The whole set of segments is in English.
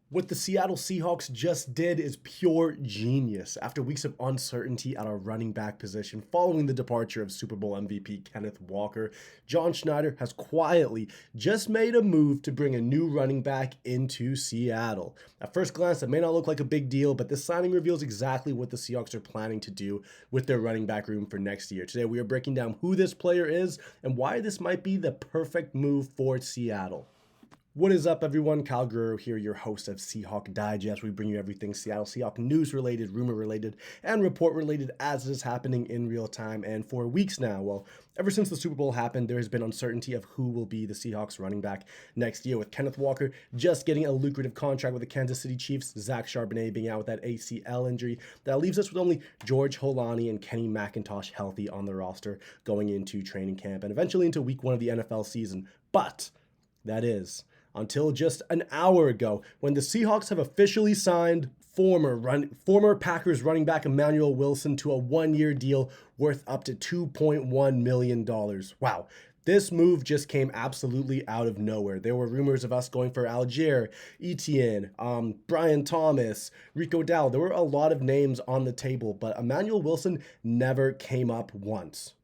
What the Seattle Seahawks just did is pure genius. After weeks of uncertainty at our running back position following the departure of Super Bowl MVP Kenneth Walker, John Schneider has quietly just made a move to bring a new running back into Seattle. At first glance, it may not look like a big deal, but this signing reveals exactly what the Seahawks are planning to do with their running back room for next year. Today, we are breaking down who this player is and why this might be the perfect move for Seattle. What is up, everyone? Kyle Guerrero here, your host of Seahawks Digest. We bring you everything Seattle Seahawks news related, rumor related, and report related as it is happening in real time. And for weeks now, well, ever since the Super Bowl happened, there has been uncertainty of who will be the Seahawks running back next year, with Kenneth Walker just getting a lucrative contract with the Kansas City Chiefs, Zach Charbonnet being out with that ACL injury. That leaves us with only George Holani and Kenny McIntosh healthy on the roster going into training camp and eventually into week one of the NFL season. But that is until just an hour ago, when the Seahawks have officially signed former Packers running back Emanuel Wilson to a one-year deal worth up to $2.1 million. Wow. This move just came absolutely out of nowhere. There were rumors of us going for Algier, Etienne, Brian Thomas, Rico Dowdle. There were a lot of names on the table, but Emanuel Wilson never came up once.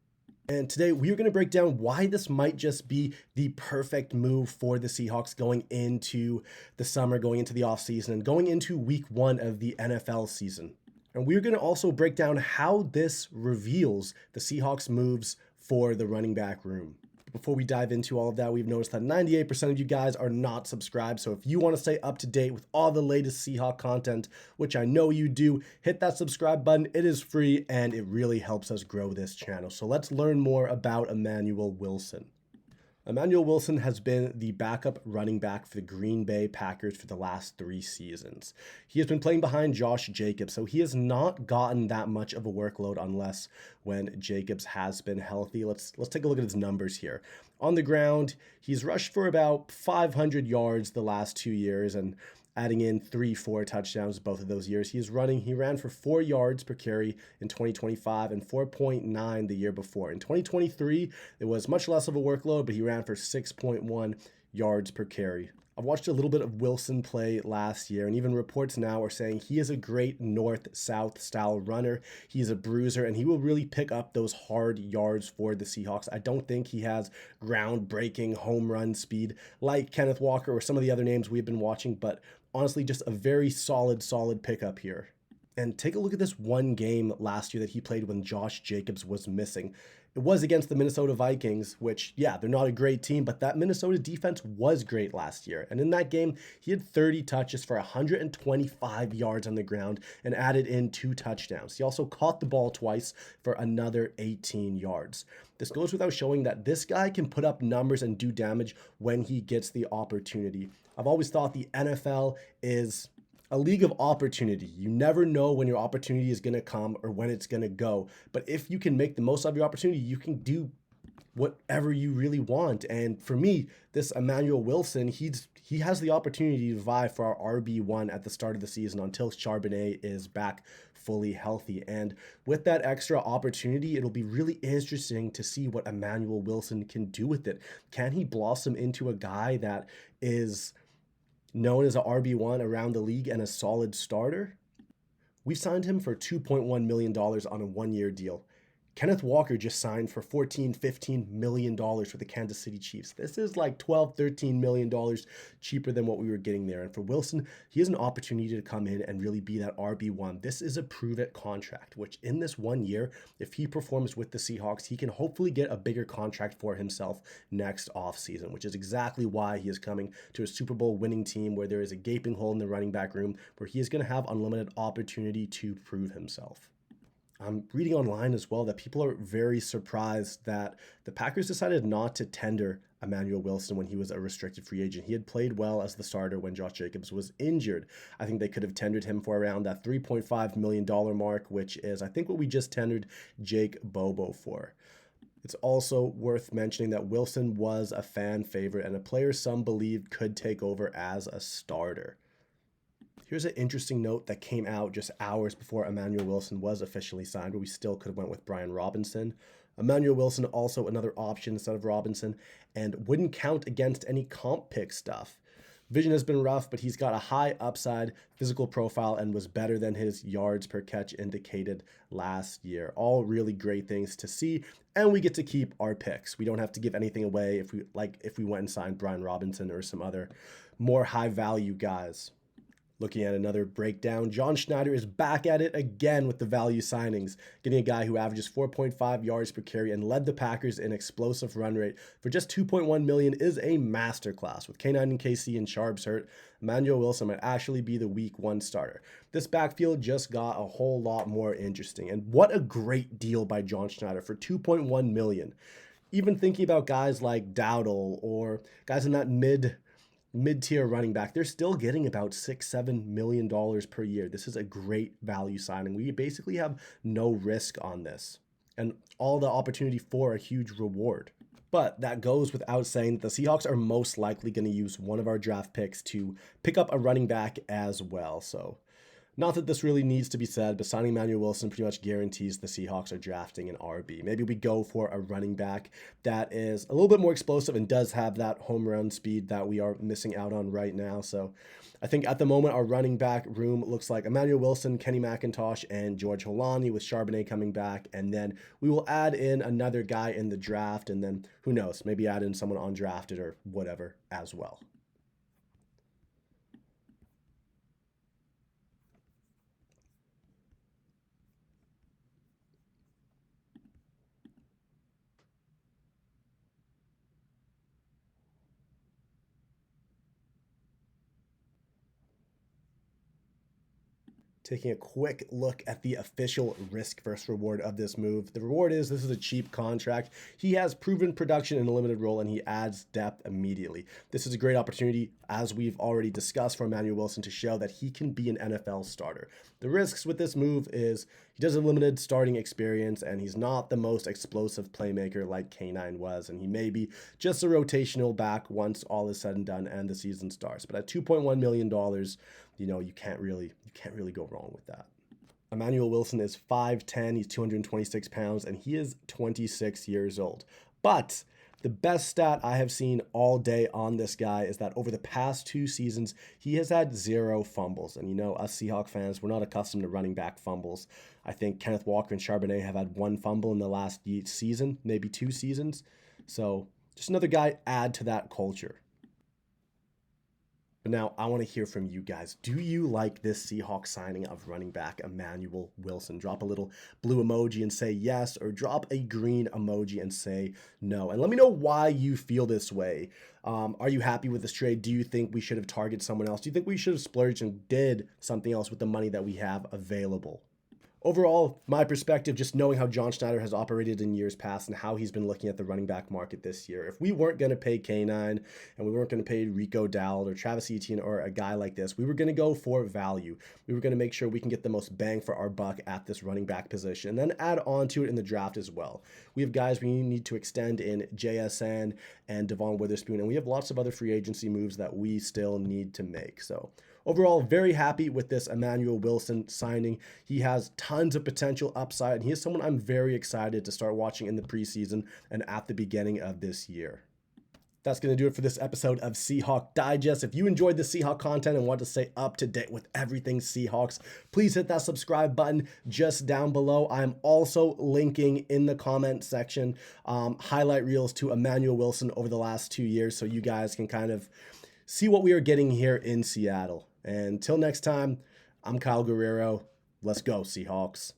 And today we are going to break down why this might just be the perfect move for the Seahawks going into the summer, going into the offseason, and going into week one of the NFL season. And we're going to also break down how this reveals the Seahawks' moves for the running back room. Before we dive into all of that, we've noticed that 98% of you guys are not subscribed. So if you want to stay up to date with all the latest Seahawk content, which I know you do, hit that subscribe button. It is free and it really helps us grow this channel. So let's learn more about Emanuel Wilson. Emanuel Wilson has been the backup running back for the Green Bay Packers for the last 3 seasons. He has been playing behind Josh Jacobs, so he has not gotten that much of a workload unless when Jacobs has been healthy. Let's take a look at his numbers here. On the ground, he's rushed for about 500 yards the last 2 years and adding in 3-4 touchdowns both of those years. He ran for 4 yards per carry in 2025 and 4.9 the year before. In 2023, it was much less of a workload, but he ran for 6.1 yards per carry. I've watched a little bit of Wilson play last year, and even reports now are saying he is a great north-south style runner. He's a bruiser, and he will really pick up those hard yards for the Seahawks. I don't think he has ground-breaking home run speed like Kenneth Walker or some of the other names we've been watching, but honestly, just a very solid pickup here. And take a look at this one game last year that he played when Josh Jacobs was missing. It was against the Minnesota Vikings, which, yeah, they're not a great team, but that Minnesota defense was great last year. And in that game, he had 30 touches for 125 yards on the ground and added in 2 touchdowns. He also caught the ball twice for another 18 yards. This goes without showing that this guy can put up numbers and do damage when he gets the opportunity. I've always thought the NFL is a league of opportunity. You never know when your opportunity is going to come or when it's going to go. But if you can make the most of your opportunity, you can do whatever you really want. And for me, this Emanuel Wilson, he has the opportunity to vie for our RB1 at the start of the season until Charbonnet is back fully healthy. And with that extra opportunity, it'll be really interesting to see what Emanuel Wilson can do with it. Can he blossom into a guy that is known as a RB1 around the league and a solid starter? We signed him for $2.1 million on a one-year deal. Kenneth Walker just signed for $14-15 million for the Kansas City Chiefs. This is like $12-13 million cheaper than what we were getting there. And for Wilson, he has an opportunity to come in and really be that RB1. This is a prove-it contract, which in this 1 year, if he performs with the Seahawks, he can hopefully get a bigger contract for himself next offseason, which is exactly why he is coming to a Super Bowl winning team where there is a gaping hole in the running back room where he is going to have unlimited opportunity to prove himself. I'm reading online as well that people are very surprised that the Packers decided not to tender Emanuel Wilson when he was a restricted free agent. He had played well as the starter when Josh Jacobs was injured. I think they could have tendered him for around that $3.5 million mark, which is, I think, what we just tendered Jake Bobo for. It's also worth mentioning that Wilson was a fan favorite and a player some believed could take over as a starter. Here's an interesting note that came out just hours before Emanuel Wilson was officially signed, where we still could have went with Brian Robinson. Emanuel Wilson also another option instead of Robinson and wouldn't count against any comp pick stuff. Vision has been rough, but he's got a high upside physical profile and was better than his yards per catch indicated last year. All really great things to see, and we get to keep our picks. We don't have to give anything away if we went and signed Brian Robinson or some other more high value guys. Looking at another breakdown, John Schneider is back at it again with the value signings, getting a guy who averages 4.5 yards per carry and led the Packers in explosive run rate for just $2.1 million is a masterclass. With K9 and KC and Sharps hurt, Emanuel Wilson might actually be the week 1 starter. This backfield just got a whole lot more interesting, and what a great deal by John Schneider for $2.1 million. Even thinking about guys like Dowdle or guys in that mid-tier running back, they're still getting about $6-7 million per year. This is a great value signing. We basically have no risk on this and all the opportunity for a huge reward. But that goes without saying that the Seahawks are most likely going to use one of our draft picks to pick up a running back as well. So not that this really needs to be said, but signing Emanuel Wilson pretty much guarantees the Seahawks are drafting an RB. Maybe we go for a running back that is a little bit more explosive and does have that home run speed that we are missing out on right now. So I think at the moment our running back room looks like Emanuel Wilson, Kenny McIntosh, and George Holani with Charbonnet coming back. And then we will add in another guy in the draft, and then who knows, maybe add in someone undrafted or whatever as well. Taking a quick look at the official risk versus reward of this move. The reward is this is a cheap contract. He has proven production in a limited role and he adds depth immediately. This is a great opportunity, as we've already discussed, for Emanuel Wilson to show that he can be an NFL starter. The risks with this move is he does have limited starting experience and he's not the most explosive playmaker like K9 was, and he may be just a rotational back once all is said and done and the season starts. But at $2.1 million, you can't really go wrong with that. Emanuel Wilson is 5'10", he's 226 pounds, and he is 26 years old. But the best stat I have seen all day on this guy is that over the past 2 seasons, he has had 0 fumbles. And us Seahawks fans, we're not accustomed to running back fumbles. I think Kenneth Walker and Charbonnet have had 1 fumble in the last season, maybe 2 seasons. So just another guy add to that culture. But now I want to hear from you guys. Do you like this Seahawks signing of running back Emanuel Wilson? Drop a little blue emoji and say yes, or drop a green emoji and say no. And let me know why you feel this way. Are you happy with this trade? Do you think we should have targeted someone else? Do you think we should have splurged and did something else with the money that we have available? Overall, my perspective, just knowing how John Schneider has operated in years past and how he's been looking at the running back market this year, if we weren't going to pay K9 and we weren't going to pay Rico Dowd or Travis Etienne or a guy like this, we were going to go for value. We were going to make sure we can get the most bang for our buck at this running back position and then add on to it in the draft as well. We have guys we need to extend in JSN and Devon Witherspoon, and we have lots of other free agency moves that we still need to make. So overall, very happy with this Emanuel Wilson signing. He has tons of potential upside, and he is someone I'm very excited to start watching in the preseason and at the beginning of this year. That's going to do it for this episode of Seahawks Digest. If you enjoyed the Seahawks content and want to stay up to date with everything Seahawks, please hit that subscribe button just down below. I'm also linking in the comment section highlight reels to Emanuel Wilson over the last 2 years so you guys can kind of see what we are getting here in Seattle. And until next time, I'm Kyle Guerrero. Let's go, Seahawks.